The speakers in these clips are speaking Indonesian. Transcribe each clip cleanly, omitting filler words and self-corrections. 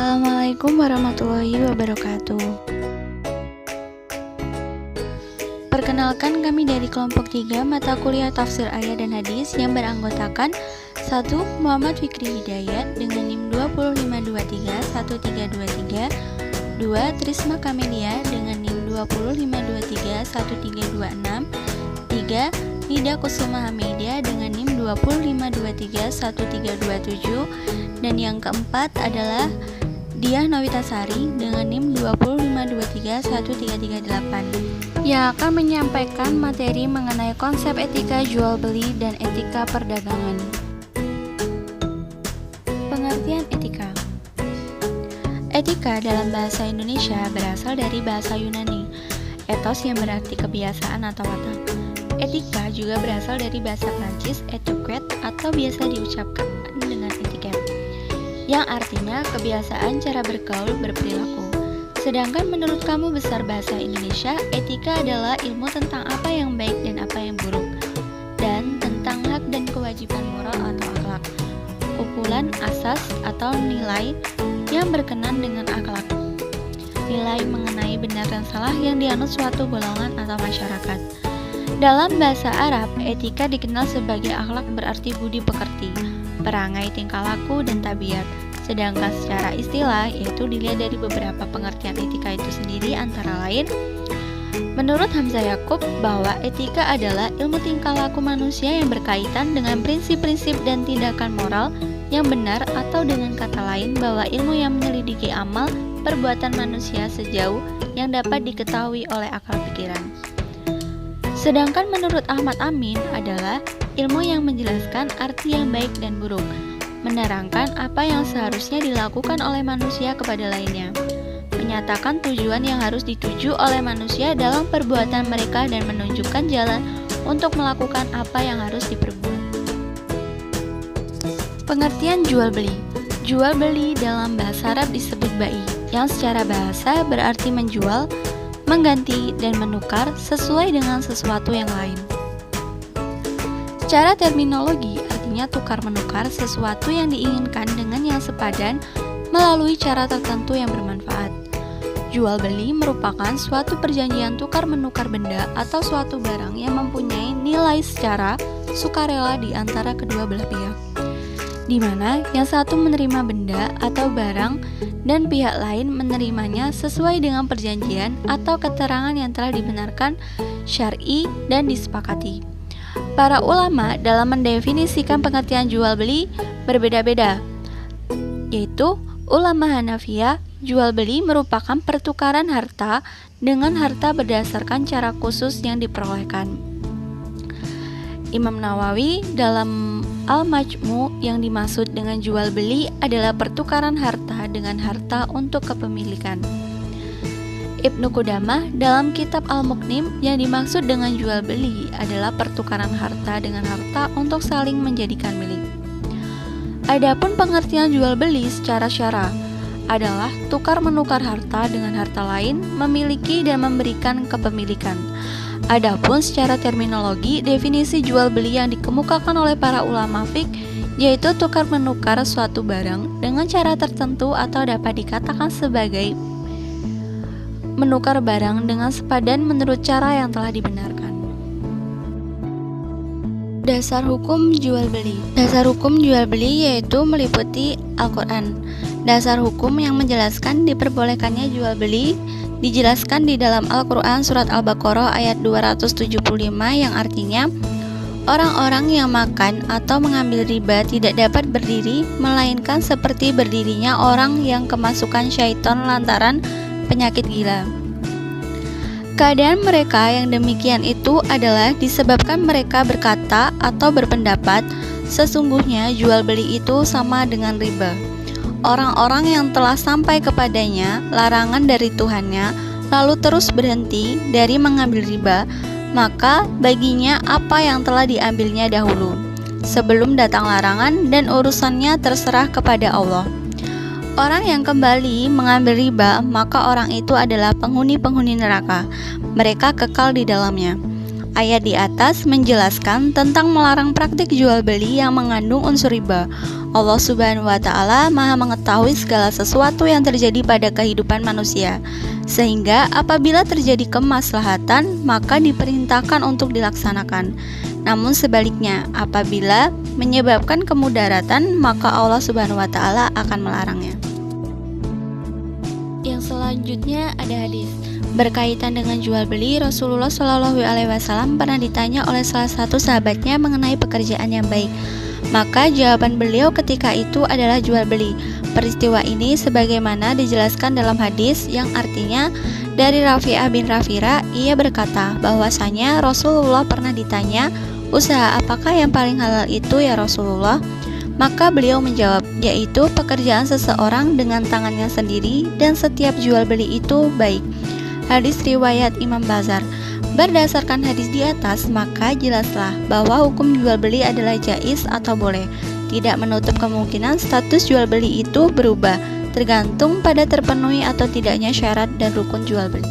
Assalamualaikum warahmatullahi wabarakatuh. Perkenalkan, kami dari kelompok 3 mata kuliah tafsir ayat dan hadis yang beranggotakan 1. Muhammad Fikri Hidayat dengan NIM 205231323, 2. Trisma Kamelia dengan NIM 205231326, 3. Nida Kusuma Hamidia dengan NIM 205231327, dan yang keempat adalah Diah Novitasari dengan NIM 205231338 yang akan menyampaikan materi mengenai konsep etika jual beli dan etika perdagangan. Pengertian etika. Etika dalam bahasa Indonesia berasal dari bahasa Yunani, ethos yang berarti kebiasaan atau watak. Etika juga berasal dari bahasa Prancis etiquette atau biasa diucapkan dengan etiket, yang artinya kebiasaan cara bergaul berperilaku. Sedangkan menurut Kamus Besar Bahasa Indonesia, etika adalah ilmu tentang apa yang baik dan apa yang buruk, dan tentang hak dan kewajiban moral atau akhlak, kumpulan asas atau nilai yang berkenan dengan akhlak, nilai mengenai benar dan salah yang dianut suatu golongan atau masyarakat. Dalam bahasa Arab, etika dikenal sebagai akhlak, berarti budi pekerti, perangai, tingkah laku, dan tabiat. Sedangkan secara istilah, yaitu dilihat dari beberapa pengertian etika itu sendiri, antara lain, menurut Hamzah Yakub, bahwa etika adalah ilmu tingkah laku manusia yang berkaitan dengan prinsip-prinsip dan tindakan moral yang benar, atau dengan kata lain, bahwa ilmu yang menyelidiki amal perbuatan manusia sejauh yang dapat diketahui oleh akal pikiran. Sedangkan menurut Ahmad Amin adalah ilmu yang menjelaskan arti yang baik dan buruk, menerangkan apa yang seharusnya dilakukan oleh manusia kepada lainnya, menyatakan tujuan yang harus dituju oleh manusia dalam perbuatan mereka, dan menunjukkan jalan untuk melakukan apa yang harus diperbuat. Pengertian jual beli. Jual beli dalam bahasa Arab disebut bai, yang secara bahasa berarti menjual, mengganti, dan menukar sesuai dengan sesuatu yang lain. Secara terminologi, artinya tukar-menukar sesuatu yang diinginkan dengan yang sepadan melalui cara tertentu yang bermanfaat. Jual beli merupakan suatu perjanjian tukar-menukar benda atau suatu barang yang mempunyai nilai secara sukarela di antara kedua belah pihak, di mana yang satu menerima benda atau barang dan pihak lain menerimanya sesuai dengan perjanjian atau keterangan yang telah dibenarkan syar'i dan disepakati. Para ulama dalam mendefinisikan pengertian jual beli berbeda-beda, yaitu ulama Hanafiyah, jual beli merupakan pertukaran harta dengan harta berdasarkan cara khusus yang diperolehkan. Imam Nawawi dalam Al-Majmu, yang dimaksud dengan jual beli adalah pertukaran harta dengan harta untuk kepemilikan. Ibnu Qudamah dalam kitab Al-Muqnim, yang dimaksud dengan jual beli adalah pertukaran harta dengan harta untuk saling menjadikan milik. Adapun pengertian jual beli secara syara adalah tukar-menukar harta dengan harta lain, memiliki dan memberikan kepemilikan. Adapun secara terminologi, definisi jual beli yang dikemukakan oleh para ulama fiqh yaitu tukar-menukar suatu barang dengan cara tertentu, atau dapat dikatakan sebagai menukar barang dengan sepadan menurut cara yang telah dibenarkan. Dasar hukum jual beli. Dasar hukum jual beli yaitu meliputi Al-Quran. Dasar hukum yang menjelaskan diperbolehkannya jual beli dijelaskan di dalam Al-Quran surat Al-Baqarah ayat 275, yang artinya orang-orang yang makan atau mengambil riba tidak dapat berdiri melainkan seperti berdirinya orang yang kemasukan syaitan lantaran penyakit gila. Keadaan mereka yang demikian itu adalah disebabkan mereka berkata atau berpendapat sesungguhnya jual beli itu sama dengan riba. Orang-orang yang telah sampai kepadanya larangan dari Tuhannya lalu terus berhenti dari mengambil riba, maka baginya apa yang telah diambilnya dahulu sebelum datang larangan, dan urusannya terserah kepada Allah. Orang yang kembali mengambil riba, maka orang itu adalah penghuni-penghuni neraka, mereka kekal di dalamnya. Ayat di atas menjelaskan tentang melarang praktik jual beli yang mengandung unsur riba. Allah Subhanahu wa Ta'ala Maha mengetahui segala sesuatu yang terjadi pada kehidupan manusia, sehingga apabila terjadi kemaslahatan maka diperintahkan untuk dilaksanakan. Namun sebaliknya, apabila menyebabkan kemudaratan maka Allah Subhanahu wa Ta'ala akan melarangnya. Yang selanjutnya ada hadis. Berkaitan dengan jual beli, Rasulullah Shallallahu Alaihi Wasallam pernah ditanya oleh salah satu sahabatnya mengenai pekerjaan yang baik. Maka jawaban beliau ketika itu adalah jual beli. Peristiwa ini sebagaimana dijelaskan dalam hadis yang artinya dari Rafi'ah bin Rafira, ia berkata bahwasanya Rasulullah pernah ditanya, usaha apakah yang paling halal itu ya Rasulullah? Maka beliau menjawab, yaitu pekerjaan seseorang dengan tangannya sendiri dan setiap jual beli itu baik. Hadis riwayat Imam Bazar. Berdasarkan hadis di atas, maka jelaslah bahwa hukum jual beli adalah jaiz atau boleh. Tidak menutup kemungkinan status jual beli itu berubah, tergantung pada terpenuhi atau tidaknya syarat dan rukun jual beli.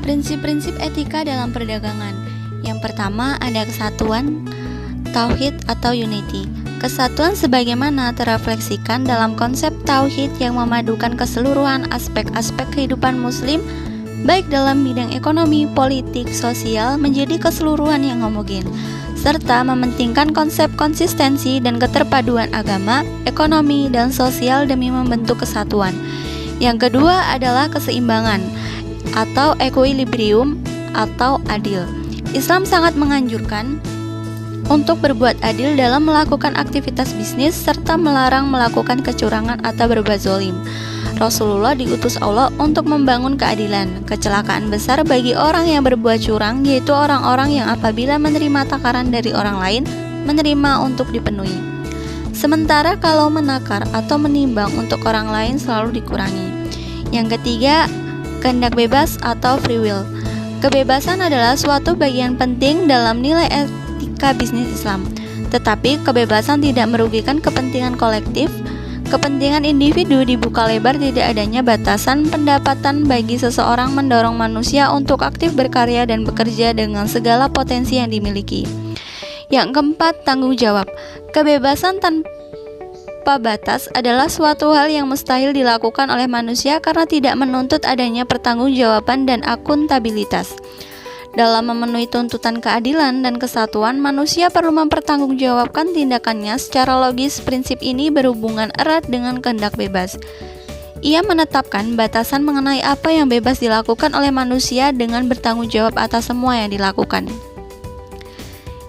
Prinsip-prinsip etika dalam perdagangan. Yang pertama ada kesatuan, tauhid atau unity. Kesatuan sebagaimana terefleksikan dalam konsep tauhid yang memadukan keseluruhan aspek-aspek kehidupan muslim baik dalam bidang ekonomi, politik, sosial menjadi keseluruhan yang homogen, serta mementingkan konsep konsistensi dan keterpaduan agama, ekonomi, dan sosial demi membentuk kesatuan. Yang kedua adalah keseimbangan atau equilibrium atau adil. Islam sangat menganjurkan untuk berbuat adil dalam melakukan aktivitas bisnis serta melarang melakukan kecurangan atau berbuat zalim. Rasulullah diutus Allah untuk membangun keadilan. Kecelakaan besar bagi orang yang berbuat curang yaitu orang-orang yang apabila menerima takaran dari orang lain menerima untuk dipenuhi. Sementara kalau menakar atau menimbang untuk orang lain selalu dikurangi. Yang ketiga, kehendak bebas atau free will. Kebebasan adalah suatu bagian penting dalam nilai etika bisnis Islam. Tetapi kebebasan tidak merugikan kepentingan kolektif. Kepentingan individu dibuka lebar, tidak adanya batasan pendapatan bagi seseorang mendorong manusia untuk aktif berkarya dan bekerja dengan segala potensi yang dimiliki. Yang keempat, tanggung jawab. Kebebasan tanpa batas adalah suatu hal yang mustahil dilakukan oleh manusia karena tidak menuntut adanya pertanggungjawaban dan akuntabilitas. Dalam memenuhi tuntutan keadilan dan kesatuan, manusia perlu mempertanggungjawabkan tindakannya secara logis. Prinsip ini berhubungan erat dengan kehendak bebas. Ia menetapkan batasan mengenai apa yang bebas dilakukan oleh manusia dengan bertanggung jawab atas semua yang dilakukan.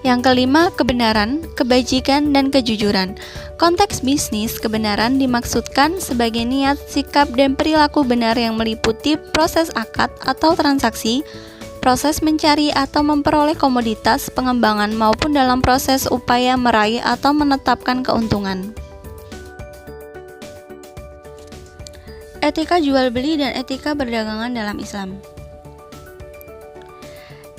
Yang kelima, kebenaran, kebajikan, dan kejujuran. Konteks bisnis, kebenaran dimaksudkan sebagai niat, sikap, dan perilaku benar yang meliputi proses akad atau transaksi, proses mencari atau memperoleh komoditas, pengembangan, maupun dalam proses upaya meraih atau menetapkan keuntungan. Etika jual beli dan etika perdagangan dalam Islam.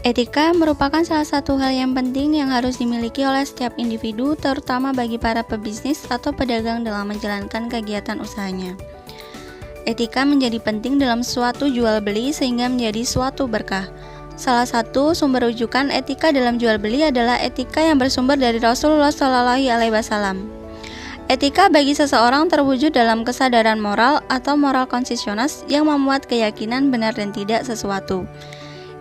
Etika merupakan salah satu hal yang penting yang harus dimiliki oleh setiap individu, terutama bagi para pebisnis atau pedagang dalam menjalankan kegiatan usahanya. Etika menjadi penting dalam suatu jual beli sehingga menjadi suatu berkah. Salah satu sumber rujukan etika dalam jual beli adalah etika yang bersumber dari Rasulullah Shallallahu Alaihi Wasallam. Etika bagi seseorang terwujud dalam kesadaran moral atau moral konsisionas yang memuat keyakinan benar dan tidak sesuatu.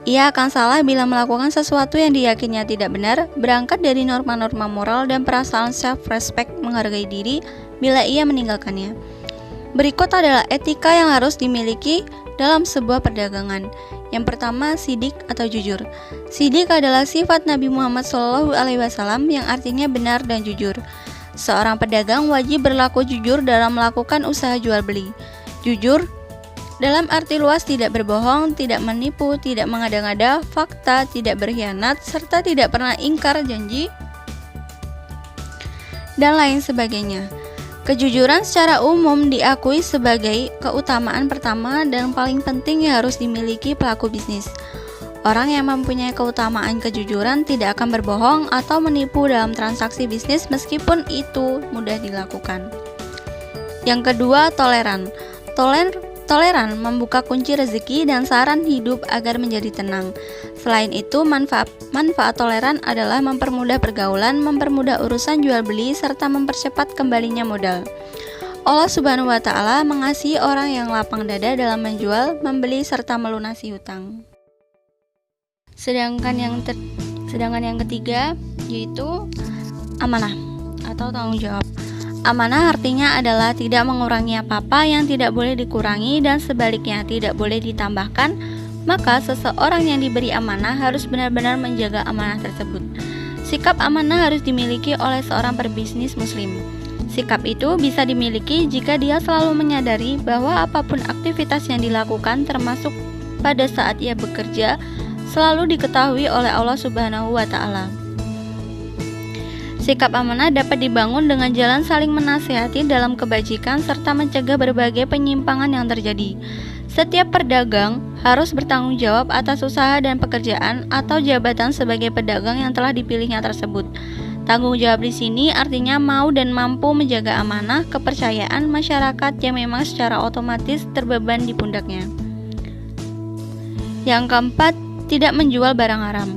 Ia akan salah bila melakukan sesuatu yang diyakinnya tidak benar, berangkat dari norma-norma moral dan perasaan self-respect menghargai diri bila ia meninggalkannya. Berikut adalah etika yang harus dimiliki dalam sebuah perdagangan. Yang pertama, sidik atau jujur. Sidik adalah sifat Nabi Muhammad SAW yang artinya benar dan jujur. Seorang pedagang wajib berlaku jujur dalam melakukan usaha jual beli. Jujur dalam arti luas tidak berbohong, tidak menipu, tidak mengada-ngada fakta, tidak berkhianat, serta tidak pernah ingkar janji, dan lain sebagainya. Kejujuran secara umum diakui sebagai keutamaan pertama dan paling penting yang harus dimiliki pelaku bisnis. Orang yang mempunyai keutamaan kejujuran tidak akan berbohong atau menipu dalam transaksi bisnis meskipun itu mudah dilakukan. Yang kedua, toleran. Toleran membuka kunci rezeki dan saran hidup agar menjadi tenang. Selain itu, manfaat toleran adalah mempermudah pergaulan, mempermudah urusan jual beli, serta mempercepat kembalinya modal. Allah Subhanahu wa Ta'ala mengasihi orang yang lapang dada dalam menjual, membeli, serta melunasi hutang. Sedangkan yang ketiga yaitu amanah atau tanggung jawab. Amanah artinya adalah tidak mengurangi apa-apa yang tidak boleh dikurangi dan sebaliknya tidak boleh ditambahkan. Maka seseorang yang diberi amanah harus benar-benar menjaga amanah tersebut. Sikap amanah harus dimiliki oleh seorang pebisnis muslim. Sikap itu bisa dimiliki jika dia selalu menyadari bahwa apapun aktivitas yang dilakukan termasuk pada saat ia bekerja selalu diketahui oleh Allah Subhanahu wa Ta'ala. Sikap amanah dapat dibangun dengan jalan saling menasihati dalam kebajikan serta mencegah berbagai penyimpangan yang terjadi. Setiap pedagang harus bertanggung jawab atas usaha dan pekerjaan atau jabatan sebagai pedagang yang telah dipilihnya tersebut. Tanggung jawab di sini artinya mau dan mampu menjaga amanah kepercayaan masyarakat yang memang secara otomatis terbeban di pundaknya. Yang keempat, tidak menjual barang haram.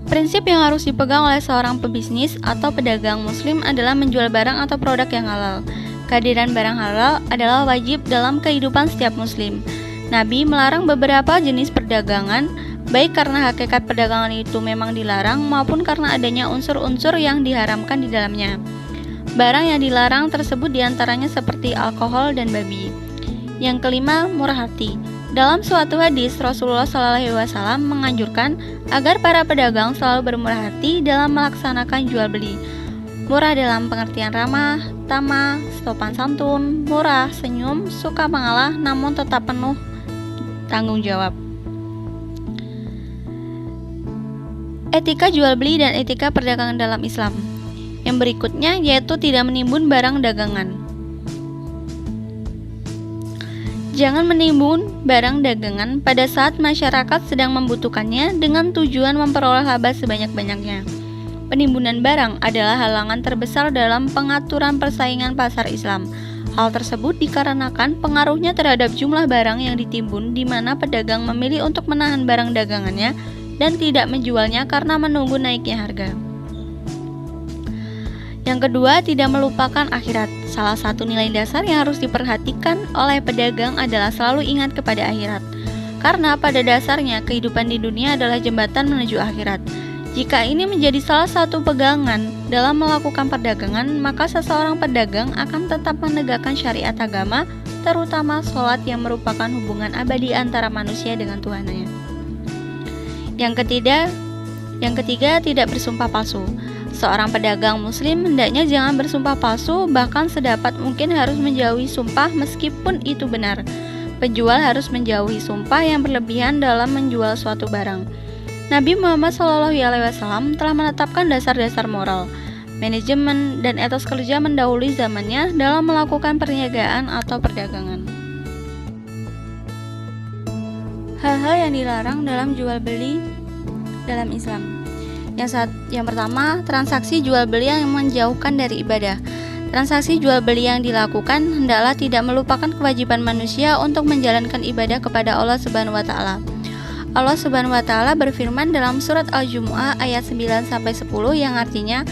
Prinsip yang harus dipegang oleh seorang pebisnis atau pedagang muslim adalah menjual barang atau produk yang halal. Kehadiran barang halal adalah wajib dalam kehidupan setiap muslim. Nabi melarang beberapa jenis perdagangan, baik karena hakikat perdagangan itu memang dilarang maupun karena adanya unsur-unsur yang diharamkan di dalamnya. Barang yang dilarang tersebut diantaranya seperti alkohol dan babi. Yang kelima, murah hati. Dalam suatu hadis, Rasulullah SAW menganjurkan agar para pedagang selalu bermurah hati dalam melaksanakan jual beli. Murah dalam pengertian ramah, tamah, sopan santun, murah, senyum, suka mengalah, namun tetap penuh tanggung jawab. Etika jual beli dan etika perdagangan dalam Islam. Yang berikutnya yaitu tidak menimbun barang dagangan. Jangan menimbun barang dagangan pada saat masyarakat sedang membutuhkannya dengan tujuan memperoleh laba sebanyak-banyaknya. Penimbunan barang adalah halangan terbesar dalam pengaturan persaingan pasar Islam. Hal tersebut dikarenakan pengaruhnya terhadap jumlah barang yang ditimbun, di mana pedagang memilih untuk menahan barang dagangannya dan tidak menjualnya karena menunggu naiknya harga. Yang kedua, tidak melupakan akhirat. Salah satu nilai dasar yang harus diperhatikan oleh pedagang adalah selalu ingat kepada akhirat. Karena pada dasarnya kehidupan di dunia adalah jembatan menuju akhirat. Jika ini menjadi salah satu pegangan dalam melakukan perdagangan, maka seseorang pedagang akan tetap menegakkan syariat agama, terutama sholat yang merupakan hubungan abadi antara manusia dengan Tuhannya. Yang ketiga, tidak bersumpah palsu. Seorang pedagang muslim hendaknya jangan bersumpah palsu, bahkan sedapat mungkin harus menjauhi sumpah meskipun itu benar. Penjual harus menjauhi sumpah yang berlebihan dalam menjual suatu barang. Nabi Muhammad SAW telah menetapkan dasar-dasar moral, manajemen, dan etos kerja mendahului zamannya dalam melakukan perniagaan atau perdagangan. Hal-hal yang dilarang dalam jual beli dalam Islam. Yang pertama, transaksi jual beli yang menjauhkan dari ibadah. Transaksi jual beli yang dilakukan hendaklah tidak melupakan kewajiban manusia untuk menjalankan ibadah kepada Allah Subhanahu wa Ta'ala. Allah Subhanahu wa Ta'ala berfirman dalam surat Al-Jumu'ah ayat 9-10 yang artinya,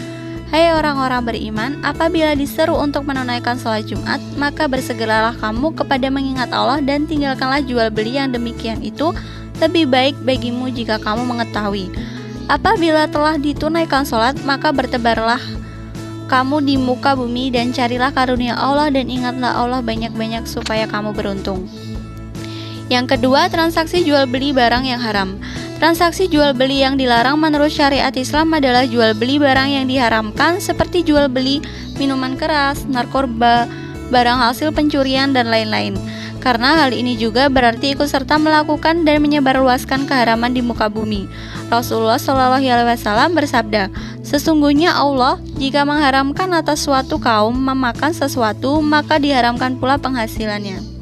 "Hai orang-orang beriman, apabila diseru untuk menunaikan sholat Jumat, maka bersegeralah kamu kepada mengingat Allah dan tinggalkanlah jual beli yang demikian itu lebih baik bagimu jika kamu mengetahui. Apabila telah ditunaikan sholat, maka bertebarlah kamu di muka bumi dan carilah karunia Allah dan ingatlah Allah banyak-banyak supaya kamu beruntung." Yang kedua, transaksi jual beli barang yang haram. Transaksi jual beli yang dilarang menurut syariat Islam adalah jual beli barang yang diharamkan seperti jual beli minuman keras, narkoba, barang hasil pencurian, dan lain-lain. Karena hal ini juga berarti ikut serta melakukan dan menyebarluaskan keharaman di muka bumi. Rasulullah SAW bersabda, "Sesungguhnya Allah jika mengharamkan atas suatu kaum memakan sesuatu, maka diharamkan pula penghasilannya."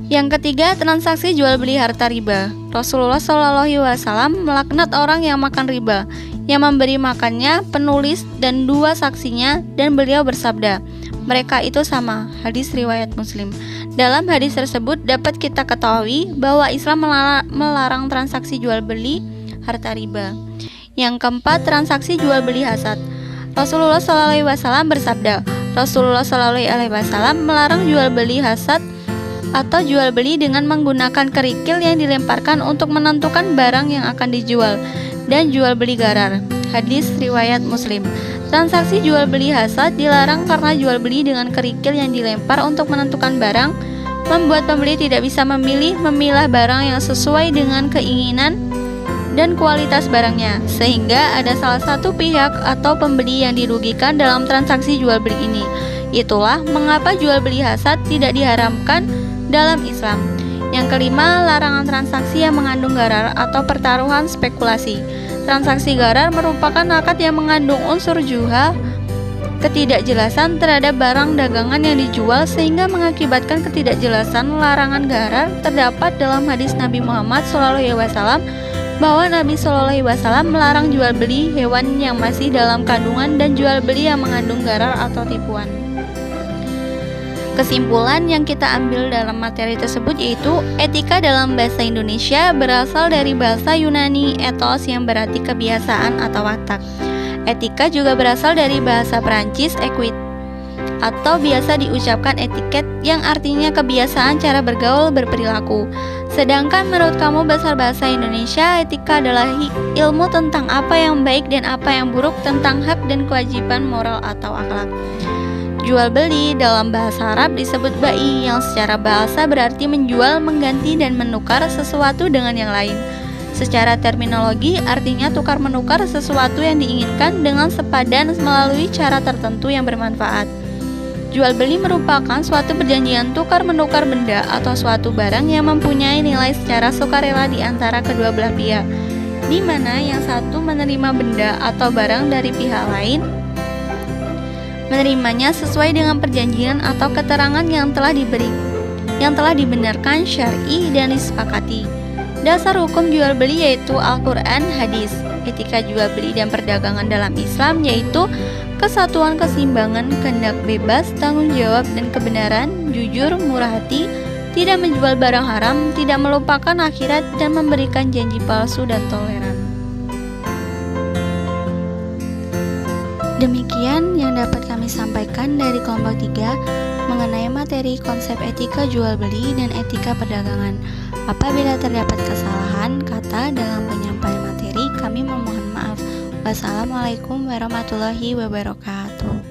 Yang ketiga, transaksi jual beli harta riba. Rasulullah SAW melaknat orang yang makan riba, yang memberi makannya, penulis, dan dua saksinya, dan beliau bersabda, mereka itu sama. Hadis riwayat Muslim. Dalam hadis tersebut dapat kita ketahui bahwa Islam melarang transaksi jual beli harta riba. Yang keempat, transaksi jual beli hasad. Rasulullah SAW bersabda, Rasulullah SAW melarang jual beli hasad atau jual beli dengan menggunakan kerikil yang dilemparkan untuk menentukan barang yang akan dijual, dan jual beli garar. Hadis riwayat Muslim. Transaksi jual beli hasad dilarang karena jual beli dengan kerikil yang dilempar untuk menentukan barang membuat pembeli tidak bisa memilah barang yang sesuai dengan keinginan dan kualitas barangnya, sehingga ada salah satu pihak atau pembeli yang dirugikan dalam transaksi jual beli ini. Itulah mengapa jual beli hasad tidak diharamkan dalam Islam. Yang kelima, larangan transaksi yang mengandung garar atau pertaruhan spekulasi. Transaksi garar merupakan akad yang mengandung unsur juha, ketidakjelasan terhadap barang dagangan yang dijual sehingga mengakibatkan ketidakjelasan. Larangan garar terdapat dalam hadis Nabi Muhammad SAW bahwa Nabi SAW melarang jual beli hewan yang masih dalam kandungan dan jual beli yang mengandung garar atau tipuan. Kesimpulan yang kita ambil dalam materi tersebut yaitu etika dalam bahasa Indonesia berasal dari bahasa Yunani ethos yang berarti kebiasaan atau watak. Etika juga berasal dari bahasa Perancis equite atau biasa diucapkan etiket yang artinya kebiasaan cara bergaul berperilaku. Sedangkan menurut Kamus Besar Bahasa Indonesia, etika adalah ilmu tentang apa yang baik dan apa yang buruk, tentang hak dan kewajiban moral atau akhlak. Jual beli dalam bahasa Arab disebut bai, yang secara bahasa berarti menjual, mengganti dan menukar sesuatu dengan yang lain. Secara terminologi artinya tukar menukar sesuatu yang diinginkan dengan sepadan melalui cara tertentu yang bermanfaat. Jual beli merupakan suatu perjanjian tukar menukar benda atau suatu barang yang mempunyai nilai secara sukarela di antara kedua belah pihak, di mana yang satu menerima benda atau barang dari pihak lain menerimanya sesuai dengan perjanjian atau keterangan yang telah dibenarkan syar'i dan disepakati. Dasar hukum jual beli yaitu Al-Quran, hadis. Etika jual beli dan perdagangan dalam Islam yaitu kesatuan, keseimbangan, kehendak bebas, tanggung jawab dan kebenaran, jujur, murah hati, tidak menjual barang haram, tidak melupakan akhirat, dan memberikan janji palsu dan toleran. Demikian yang dapat kami sampaikan dari kelompok 3 mengenai materi konsep etika jual beli dan etika perdagangan. Apabila terdapat kesalahan kata dalam penyampaian materi, kami memohon maaf. Wassalamualaikum warahmatullahi wabarakatuh.